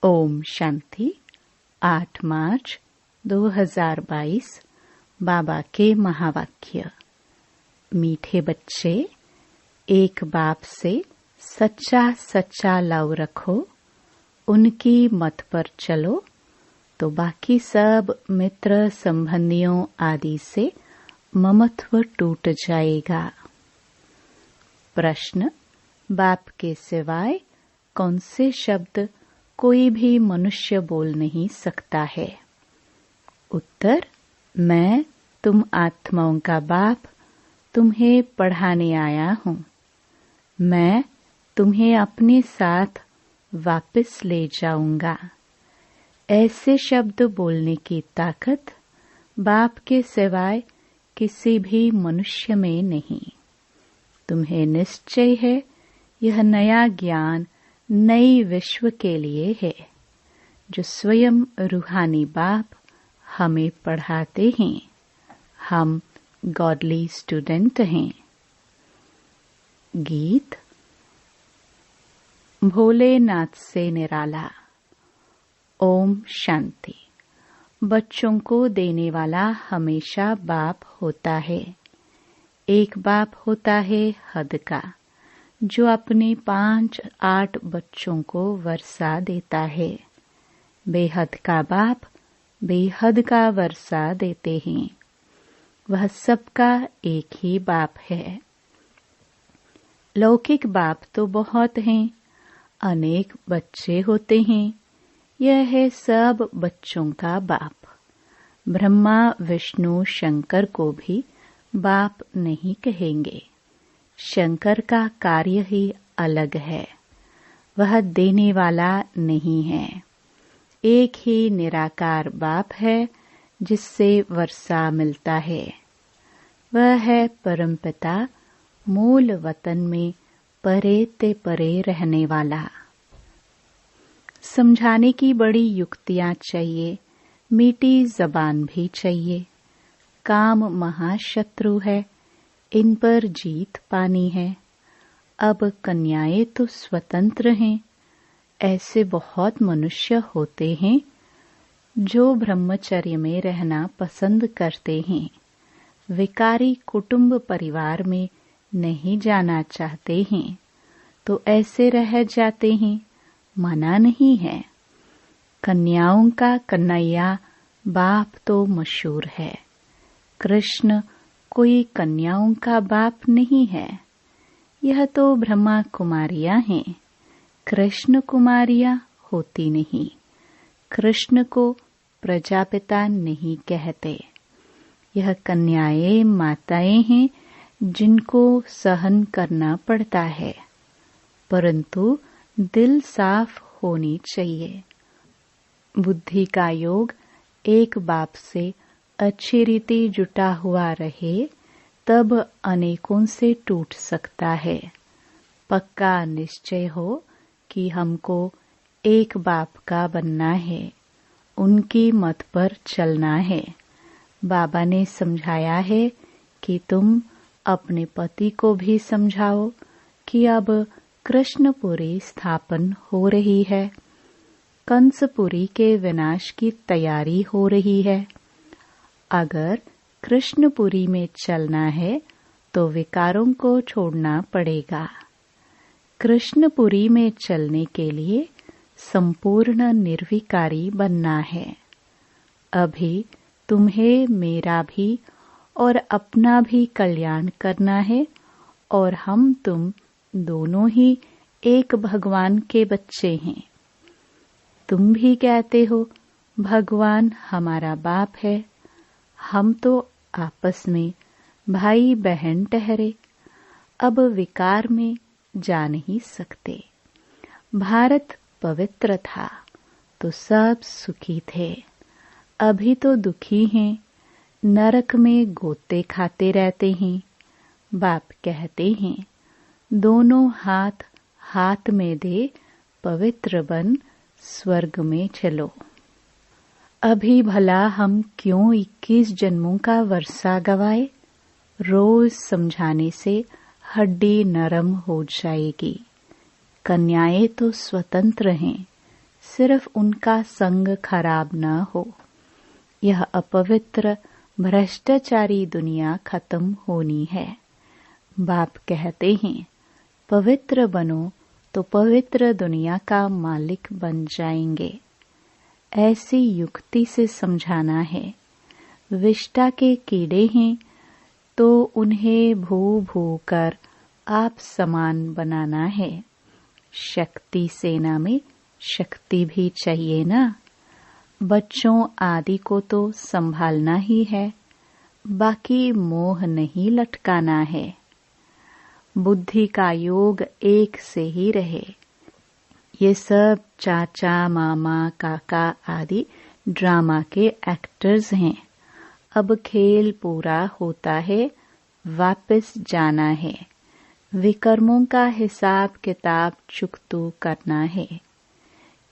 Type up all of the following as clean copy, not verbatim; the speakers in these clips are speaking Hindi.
ओम शांति। 8 मार्च 2022 बाबा के महावाक्य। मीठे बच्चे, एक बाप से सच्चा सच्चा लव रखो, उनकी मत पर चलो तो बाकी सब मित्र संबंधियों आदि से ममत्व टूट जाएगा। प्रश्न, बाप के सिवाय कौन से शब्द कोई भी मनुष्य बोल नहीं सकता है? उत्तर, मैं तुम आत्माओं का बाप तुम्हें पढ़ाने आया हूँ। मैं तुम्हें अपने साथ वापस ले जाऊंगा। ऐसे शब्द बोलने की ताकत बाप के सिवाय किसी भी मनुष्य में नहीं। तुम्हें निश्चय है यह नया ज्ञान नई विश्व के लिए है, जो स्वयं रूहानी बाप हमें पढ़ाते हैं। हम गॉडली स्टूडेंट हैं। गीत। भोलेनाथ से निराला। ओम शांति। बच्चों को देने वाला हमेशा बाप होता है। एक बाप होता है हद का, जो अपने 5-8 बच्चों को वर्षा देता है। बेहद का बाप बेहद का वर्षा देते हैं। वह सबका एक ही बाप है। लौकिक बाप तो बहुत हैं, अनेक बच्चे होते हैं। यह है सब बच्चों का बाप। ब्रह्मा विष्णु शंकर को भी बाप नहीं कहेंगे। शंकर का कार्य ही अलग है। वह देने वाला नहीं है। एक ही निराकार बाप है जिससे वर्षा मिलता है। वह है परमपिता, मूल वतन में परे ते परे रहने वाला। समझाने की बड़ी युक्तियां चाहिए, मीठी जबान भी चाहिए। काम महाशत्रु है, इन पर जीत पानी है। अब कन्याएं तो स्वतंत्र हैं। ऐसे बहुत मनुष्य होते हैं जो ब्रह्मचर्य में रहना पसंद करते हैं। विकारी कुटुंब परिवार में नहीं जाना चाहते हैं, तो ऐसे रह जाते हैं। मना नहीं है। कन्याओं का कन्हैया बाप तो मशहूर है। कृष्ण कोई कन्याओं का बाप नहीं है। यह तो ब्रह्मा कुमारियां हैं। कृष्ण कुमारियां होती नहीं। कृष्ण को प्रजापिता नहीं कहते। यह कन्याएं माताएं हैं जिनको सहन करना पड़ता है, परंतु दिल साफ होनी चाहिए। बुद्धि का योग एक बाप से अच्छी रीति जुटा हुआ रहे तब अनेकों से टूट सकता है। पक्का निश्चय हो कि हमको एक बाप का बनना है, उनकी मत पर चलना है। बाबा ने समझाया है कि तुम अपने पति को भी समझाओ कि अब कृष्णपुरी स्थापन हो रही है। कंसपुरी के विनाश की तैयारी हो रही है। अगर कृष्णपुरी में चलना है तो विकारों को छोड़ना पड़ेगा। कृष्णपुरी में चलने के लिए संपूर्ण निर्विकारी बनना है। अभी तुम्हें मेरा भी और अपना भी कल्याण करना है, और हम तुम दोनों ही एक भगवान के बच्चे हैं। तुम भी कहते हो भगवान हमारा बाप है। हम तो आपस में भाई बहन ठहरे। अब विकार में जा नहीं सकते। भारत पवित्र था तो सब सुखी थे। अभी तो दुखी हैं, नरक में गोते खाते रहते हैं। बाप कहते हैं दोनों हाथ हाथ में दे पवित्र बन स्वर्ग में चलो। अभी भला हम क्यों 21 जन्मों का वर्षा गवाए? रोज समझाने से हड्डी नरम हो जाएगी। कन्याएं तो स्वतंत्र हैं, सिर्फ उनका संग खराब न हो। यह अपवित्र भ्रष्टाचारी दुनिया खत्म होनी है। बाप कहते हैं, पवित्र बनो तो पवित्र दुनिया का मालिक बन जाएंगे। ऐसी युक्ति से समझाना है। विष्टा के कीड़े हैं तो उन्हें भू भू कर आप समान बनाना है। शक्ति सेना में शक्ति भी चाहिए ना। बच्चों आदि को तो संभालना ही है, बाकी मोह नहीं लटकाना है। बुद्धि का योग एक से ही रहे। ये सब चाचा मामा काका आदि ड्रामा के एक्टर्स हैं। अब खेल पूरा होता है, वापस जाना है। विकर्मों का हिसाब किताब चुकतू करना है।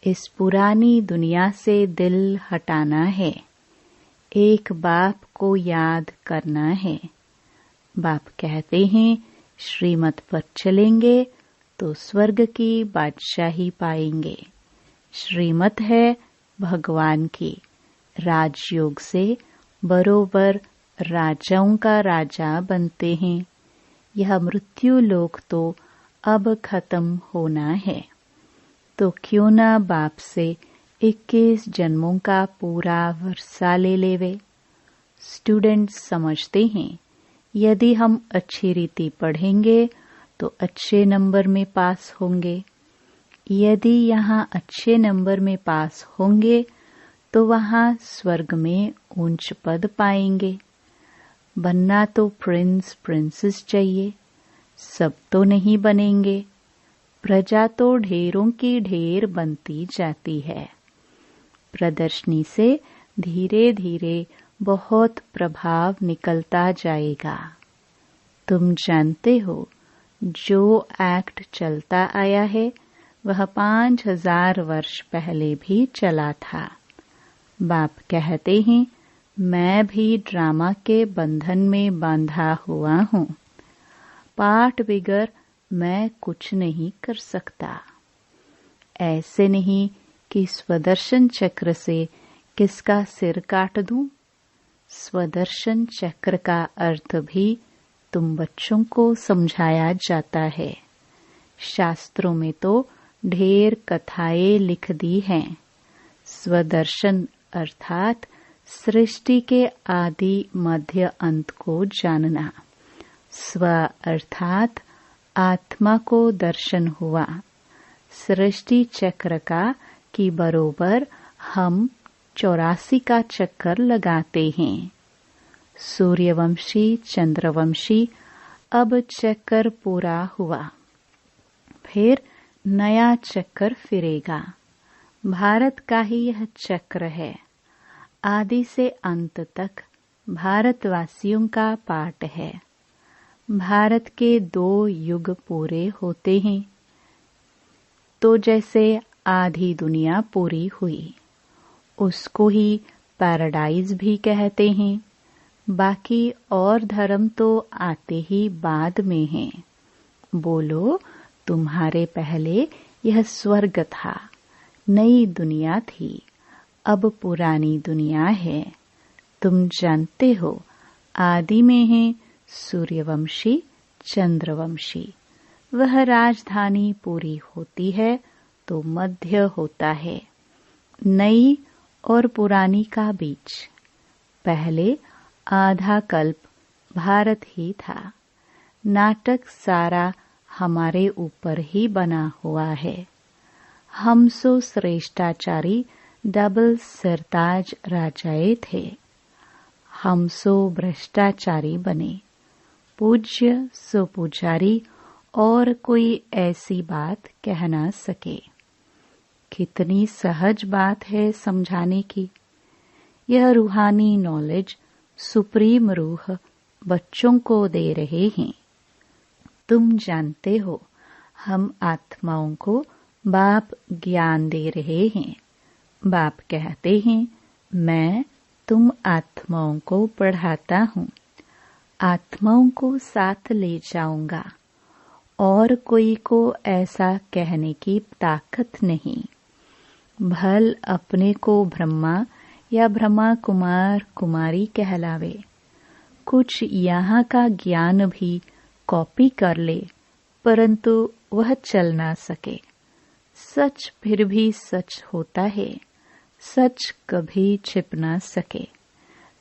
इस पुरानी दुनिया से दिल हटाना है। एक बाप को याद करना है। बाप कहते हैं, श्रीमत पर चलेंगे तो स्वर्ग की बादशाही पाएंगे। श्रीमत है भगवान की। राजयोग से बरोबर राजाओं का राजा बनते हैं। यह मृत्यु लोक तो अब खत्म होना है, तो क्यों न बाप से 21 जन्मों का पूरा वर्षा ले लेवे। स्टूडेंट्स समझते हैं, यदि हम अच्छी रीति पढ़ेंगे तो अच्छे नंबर में पास होंगे। यदि यहाँ अच्छे नंबर में पास होंगे तो वहाँ स्वर्ग में ऊंच पद पाएंगे। बनना तो प्रिंस प्रिंसेस चाहिए, सब तो नहीं बनेंगे। प्रजा तो ढेरों की ढेर बनती जाती है। प्रदर्शनी से धीरे धीरे बहुत प्रभाव निकलता जाएगा। तुम जानते हो, जो एक्ट चलता आया है वह 5000 वर्ष पहले भी चला था। बाप कहते हैं, मैं भी ड्रामा के बंधन में बांधा हुआ हूँ। पाठ बिगर मैं कुछ नहीं कर सकता। ऐसे नहीं कि स्वदर्शन चक्र से किसका सिर काट दूं। स्वदर्शन चक्र का अर्थ भी तुम बच्चों को समझाया जाता है। शास्त्रों में तो ढेर कथाएं लिख दी हैं। स्वदर्शन अर्थात सृष्टि के आदि मध्य अंत को जानना। स्व अर्थात आत्मा को दर्शन हुआ। सृष्टि चक्र का की बरोबर हम 84 का चक्कर लगाते हैं। सूर्यवंशी चंद्रवंशी अब चक्कर पूरा हुआ, फिर नया चक्कर फिरेगा। भारत का ही यह चक्र है। आदि से अंत तक भारतवासियों का पाठ है। भारत के 2 युग पूरे होते हैं तो जैसे आधी दुनिया पूरी हुई, उसको ही पैराडाइज भी कहते हैं। बाकी और धर्म तो आते ही बाद में हैं। बोलो, तुम्हारे पहले यह स्वर्ग था, नई दुनिया थी, अब पुरानी दुनिया है। तुम जानते हो, आदि में है सूर्यवंशी चंद्रवंशी। वह राजधानी पूरी होती है तो मध्य होता है, नई और पुरानी का बीच। पहले आधा कल्प भारत ही था। नाटक सारा हमारे ऊपर ही बना हुआ है। हम सो श्रेष्ठाचारी डबल सरताज राजाए थे। हम सो भ्रष्टाचारी बने। पूज्य सो पुजारी, और कोई ऐसी बात कह ना सके। कितनी सहज बात है समझाने की। यह रूहानी नॉलेज सुप्रीम रूह बच्चों को दे रहे हैं। तुम जानते हो, हम आत्माओं को बाप ज्ञान दे रहे हैं। बाप कहते हैं, मैं तुम आत्माओं को पढ़ाता हूँ। आत्माओं को साथ ले जाऊंगा, और कोई को ऐसा कहने की ताकत नहीं। भल अपने को ब्रह्मा या ब्रह्मा कुमार कुमारी कहलावे, कुछ यहाँ का ज्ञान भी कॉपी कर ले, परंतु वह चल ना सके। सच फिर भी सच होता है, सच कभी छिप ना सके।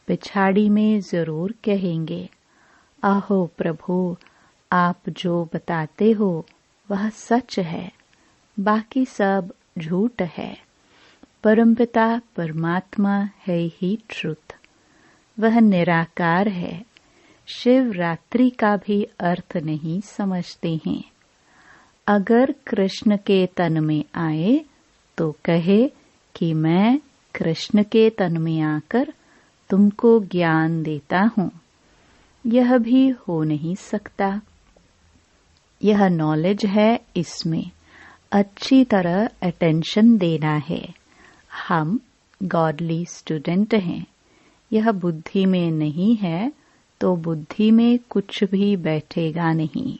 पिछाड़ी में जरूर कहेंगे, आहो प्रभु, आप जो बताते हो वह सच है, बाकी सब झूठ है। परमपिता परमात्मा है ही ट्रुथ, वह निराकार है। शिवरात्रि का भी अर्थ नहीं समझते हैं। अगर कृष्ण के तन में आए तो कहे कि मैं कृष्ण के तन में आकर तुमको ज्ञान देता हूँ, यह भी हो नहीं सकता। यह नॉलेज है, इसमें अच्छी तरह अटेंशन देना है। हम गॉडली स्टूडेंट हैं। यह बुद्धि में नहीं है तो बुद्धि में कुछ भी बैठेगा नहीं।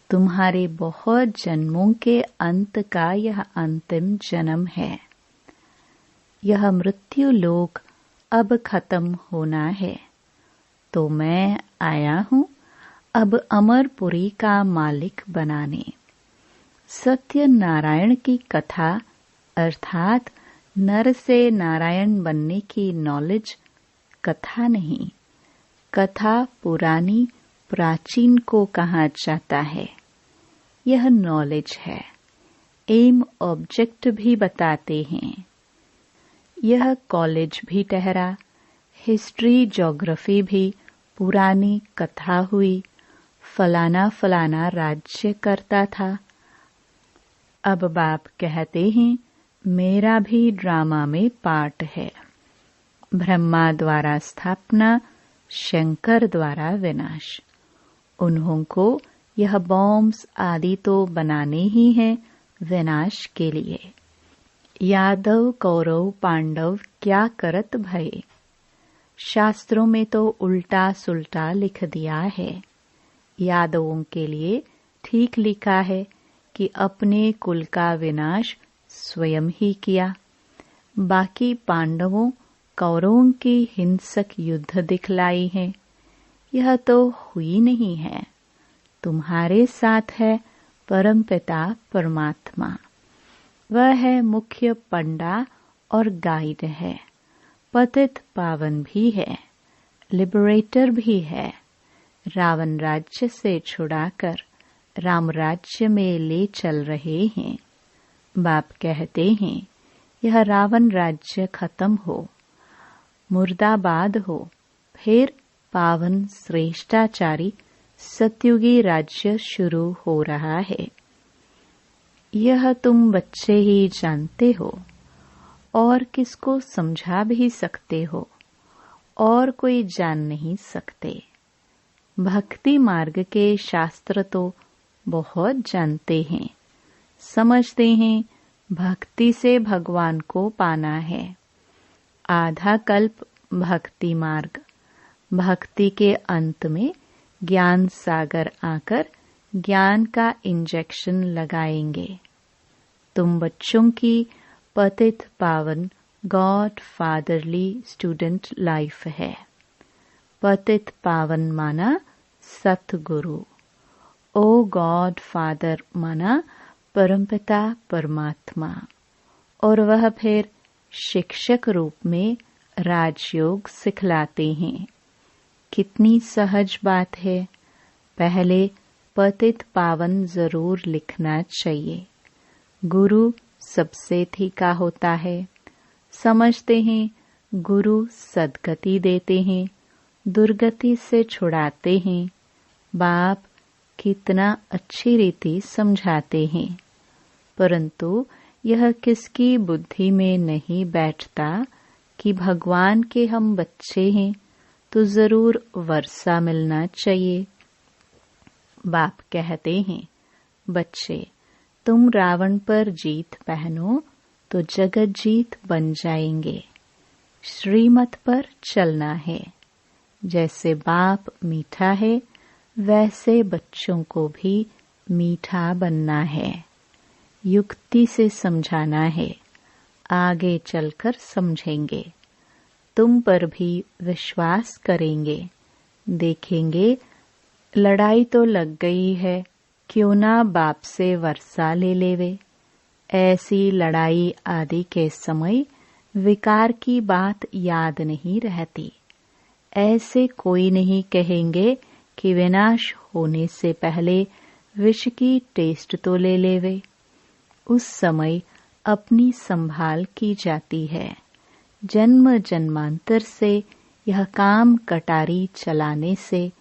तुम्हारे बहुत जन्मों के अंत का यह अंतिम जन्म है। यह मृत्यु लोक अब खत्म होना है, तो मैं आया हूँ अब अमरपुरी का मालिक बनाने। सत्य नारायण की कथा अर्थात नर से नारायण बनने की नॉलेज कथा नहीं, कथा पुरानी प्राचीन को कहा जाता है। यह नॉलेज है। एम ऑब्जेक्ट भी बताते हैं। यह कॉलेज भी ठहरा। हिस्ट्री ज्योग्राफी भी पुरानी कथा हुई। फलाना फलाना राज्य करता था। अब बाप कहते हैं मेरा भी ड्रामा में पार्ट है। ब्रह्मा द्वारा स्थापना, शंकर द्वारा विनाश। उन्हों को यह बॉम्ब्स आदि तो बनाने ही हैं विनाश के लिए। यादव कौरव पांडव क्या करत भये, शास्त्रों में तो उल्टा सुल्टा लिख दिया है। यादवों के लिए ठीक लिखा है कि अपने कुल का विनाश स्वयं ही किया। बाकी पांडवों कौरवों की हिंसक युद्ध दिखलाई है। यह तो हुई नहीं है। तुम्हारे साथ है परमपिता परमात्मा। वह है मुख्य पंडा और गाइड है। पतित पावन भी है, लिबरेटर भी है। रावण राज्य से छुड़ाकर राम राज्य में ले चल रहे हैं। बाप कहते हैं यह रावण राज्य खत्म हो, मुर्दाबाद हो, फिर पावन श्रेष्ठाचारी सत्युगी राज्य शुरू हो रहा है। यह तुम बच्चे ही जानते हो और किसको समझा भी सकते हो, और कोई जान नहीं सकते। भक्ति मार्ग के शास्त्र तो बहुत जानते हैं, समझते हैं भक्ति से भगवान को पाना है। आधा कल्प भक्ति मार्ग, भक्ति के अंत में ज्ञान सागर आकर ज्ञान का इंजेक्शन लगाएंगे। तुम बच्चों की पतित पावन गॉड फादरली स्टूडेंट लाइफ है। पतित पावन माना सतगुरु, ओ गॉड फादर माना परमपिता परमात्मा, और वह फिर शिक्षक रूप में राजयोग सिखलाते हैं। कितनी सहज बात है। पहले पतित पावन जरूर लिखना चाहिए। गुरु सबसे ठीका होता है। समझते हैं गुरु सद्गति देते हैं, दुर्गति से छुड़ाते हैं। बाप कितना अच्छी रीति समझाते हैं, परंतु यह किसकी बुद्धि में नहीं बैठता कि भगवान के हम बच्चे हैं तो जरूर वर्षा मिलना चाहिए। बाप कहते हैं बच्चे, तुम रावण पर जीत पहनो तो जगत जीत बन जाएंगे। श्रीमत पर चलना है। जैसे बाप मीठा है वैसे बच्चों को भी मीठा बनना है। युक्ति से समझाना है, आगे चलकर समझेंगे, तुम पर भी विश्वास करेंगे। देखेंगे लड़ाई तो लग गई है, क्यों ना बाप से वर्षा ले लेवे। ऐसी लड़ाई आदि के समय विकार की बात याद नहीं रहती। ऐसे कोई नहीं कहेंगे कि विनाश होने से पहले विष की टेस्ट तो ले लेवे। उस समय अपनी संभाल की जाती है। जन्म जन्मांतर से यह काम कटारी चलाने से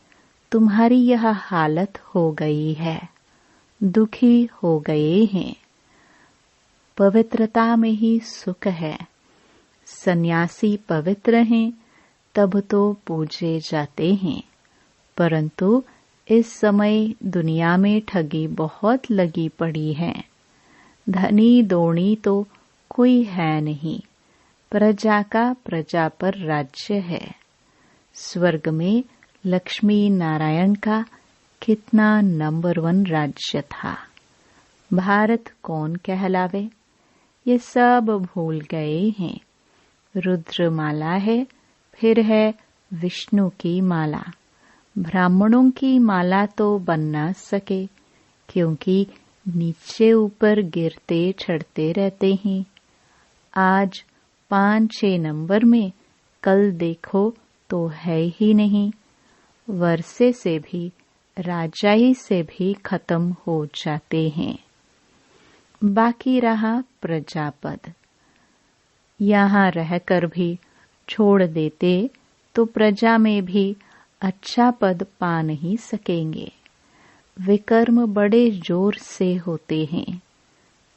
तुम्हारी यह हालत हो गई है, दुखी हो गए हैं। पवित्रता में ही सुख है। सन्यासी पवित्र हैं तब तो पूजे जाते हैं, परंतु इस समय दुनिया में ठगी बहुत लगी पड़ी है। धनी दोणी तो कोई है नहीं, प्रजा का प्रजा पर राज्य है। स्वर्ग में लक्ष्मी नारायण का कितना नंबर 1 राज्य था। भारत कौन कहलावे, ये सब भूल गए हैं। रुद्रमाला है, फिर है विष्णु की माला। ब्राह्मणों की माला तो बन ना सके, क्योंकि नीचे ऊपर गिरते चढ़ते रहते हैं। आज 5-6 नंबर में, कल देखो तो है ही नहीं। वर्षे से भी, राजाई से भी खत्म हो जाते हैं। बाकी रहा प्रजापद। यहाँ रहकर भी छोड़ देते तो प्रजा में भी अच्छा पद पा नहीं सकेंगे। विकर्म बड़े जोर से होते हैं।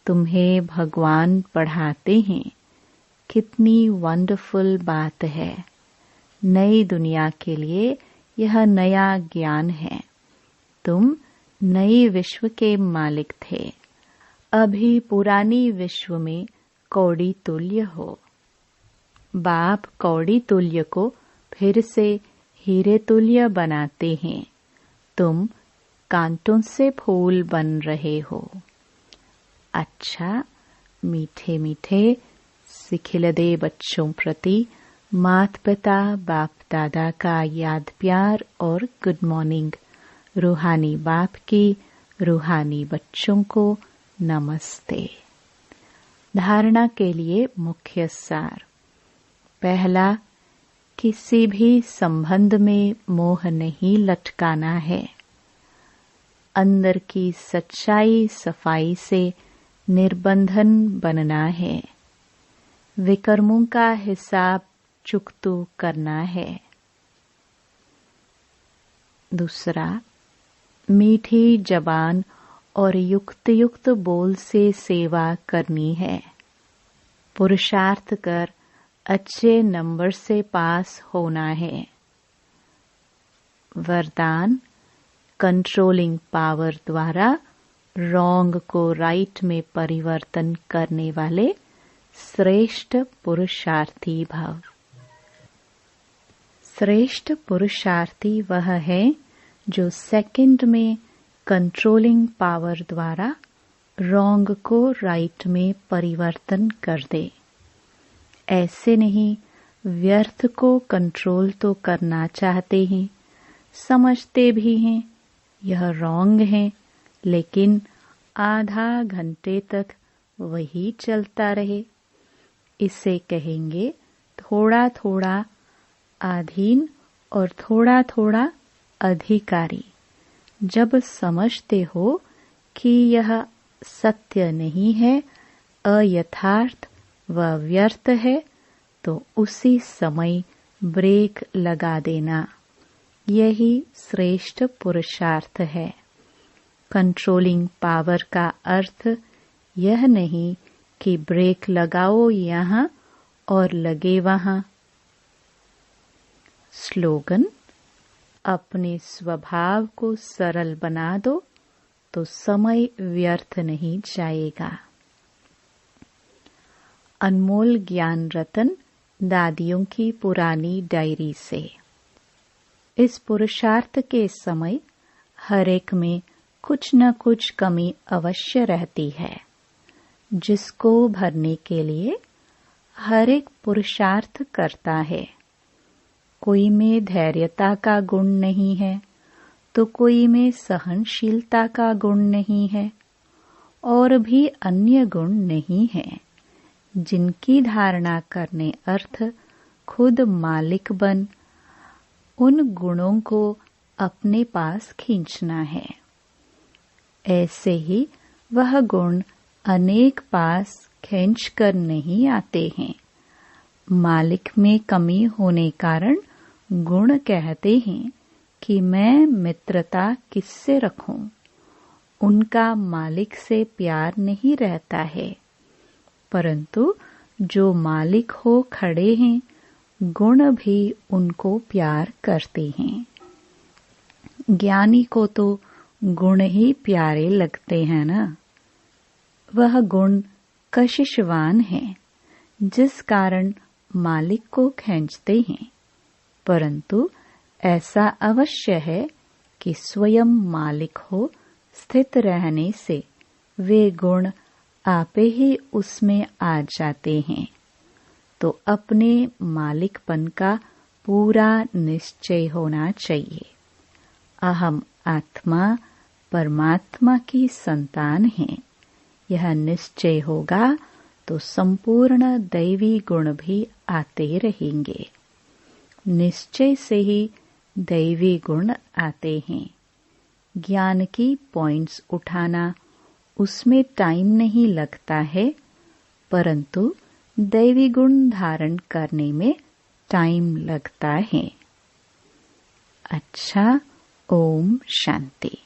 तुम्हें भगवान पढ़ाते हैं। कितनी वंडरफुल बात है। नई दुनिया के लिए यह नया ज्ञान है। तुम नई विश्व के मालिक थे, अभी पुरानी विश्व में कौड़ी तुल्य हो। बाप कौड़ी तुल्य को फिर से हीरे तुल्य बनाते हैं। तुम कांटों से फूल बन रहे हो। अच्छा, मीठे मीठे सिखिलदे बच्चों प्रति माता पिता बाप दादा का याद प्यार और गुड मॉर्निंग। रूहानी बाप की रूहानी बच्चों को नमस्ते। धारणा के लिए मुख्य सार। पहला, किसी भी संबंध में मोह नहीं लटकाना है। अंदर की सच्चाई सफाई से निर्बंधन बनना है। विकर्मों का हिसाब चुकतू करना है। दूसरा, मीठी जबान और युक्त युक्त बोल से सेवा करनी है। पुरुषार्थ कर अच्छे नंबर से पास होना है। वरदान, कंट्रोलिंग पावर द्वारा रॉन्ग को राइट में परिवर्तन करने वाले श्रेष्ठ पुरुषार्थी भव। श्रेष्ठ पुरुषार्थी वह है जो सेकंड में कंट्रोलिंग पावर द्वारा रॉन्ग को राइट में परिवर्तन कर दे। ऐसे नहीं, व्यर्थ को कंट्रोल तो करना चाहते हैं, समझते भी हैं यह रॉन्ग है, लेकिन आधा घंटे तक वही चलता रहे। इसे कहेंगे थोड़ा थोड़ा अधीन और थोड़ा थोड़ा अधिकारी। जब समझते हो कि यह सत्य नहीं है, अयथार्थ व व्यर्थ है, तो उसी समय ब्रेक लगा देना। यही श्रेष्ठ पुरुषार्थ है। कंट्रोलिंग पावर का अर्थ यह नहीं कि ब्रेक लगाओ यहाँ और लगे वहाँ। स्लोगन, अपने स्वभाव को सरल बना दो तो समय व्यर्थ नहीं जाएगा। अनमोल ज्ञान रतन दादियों की पुरानी डायरी से। इस पुरुषार्थ के समय हर एक में कुछ न कुछ कमी अवश्य रहती है, जिसको भरने के लिए हर एक पुरुषार्थ करता है। कोई में धैर्यता का गुण नहीं है तो कोई में सहनशीलता का गुण नहीं है, और भी अन्य गुण नहीं है जिनकी धारणा करने अर्थ खुद मालिक बन उन गुणों को अपने पास खींचना है। ऐसे ही वह गुण अनेक पास खींच कर नहीं आते हैं। मालिक में कमी होने कारण गुण कहते हैं कि मैं मित्रता किससे रखूं। उनका मालिक से प्यार नहीं रहता है, परंतु जो मालिक हो खड़े हैं गुण भी उनको प्यार करते हैं। ज्ञानी को तो गुण ही प्यारे लगते हैं ना। वह गुण कशिशवान है जिस कारण मालिक को खींचते हैं, परंतु ऐसा अवश्य है कि स्वयं मालिक हो स्थित रहने से वे गुण आपे ही उसमें आ जाते हैं। तो अपने मालिकपन का पूरा निश्चय होना चाहिए। अहम आत्मा परमात्मा की संतान है, यह निश्चय होगा तो संपूर्ण दैवी गुण भी आते रहेंगे। निश्चय से ही दैवी गुण आते हैं। ज्ञान की पॉइंट्स उठाना, उसमें टाइम नहीं लगता है, परंतु दैवी गुण धारण करने में टाइम लगता है। अच्छा, ओम शांति।